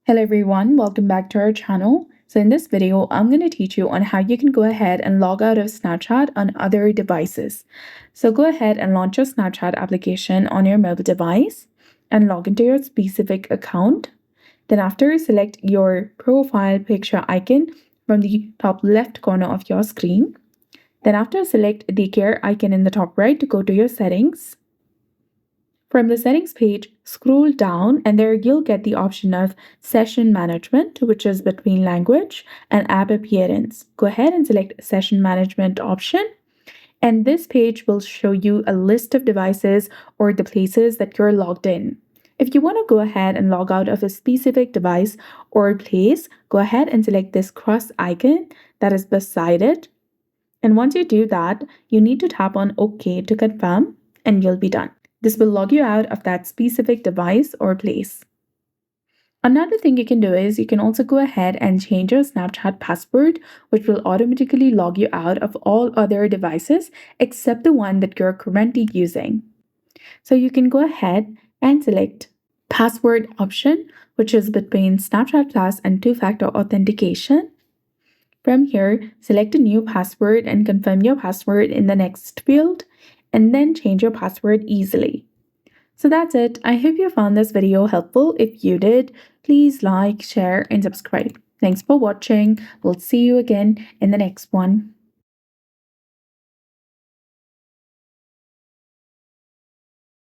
Hello everyone, welcome back to our channel. So in this video, I'm going to teach you on how you can go ahead and log out of Snapchat on other devices. So go ahead and launch your Snapchat application on your mobile device and log into your specific account. Then after, select your profile picture icon from the top left corner of your screen. Then after, select the gear icon in the top right to go to your settings. From the settings page, scroll down and there you'll get the option of session management, which is between language and app appearance. Go ahead and select session management option. And this page will show you a list of devices or the places that you're logged in. If you want to go ahead and log out of a specific device or place, go ahead and select this cross icon that is beside it. And once you do that, you need to tap on OK to confirm and you'll be done. This will log you out of that specific device or place. Another thing you can do is you can also go ahead and change your Snapchat password, which will automatically log you out of all other devices except the one that you're currently using. So you can go ahead and select password option, which is between Snapchat Plus and two-factor authentication. From here, select a new password and confirm your password in the next field, and then change your password easily. So that's it. I hope you found this video helpful. If you did, please like, share, and subscribe. Thanks for watching. We'll see you again in the next one.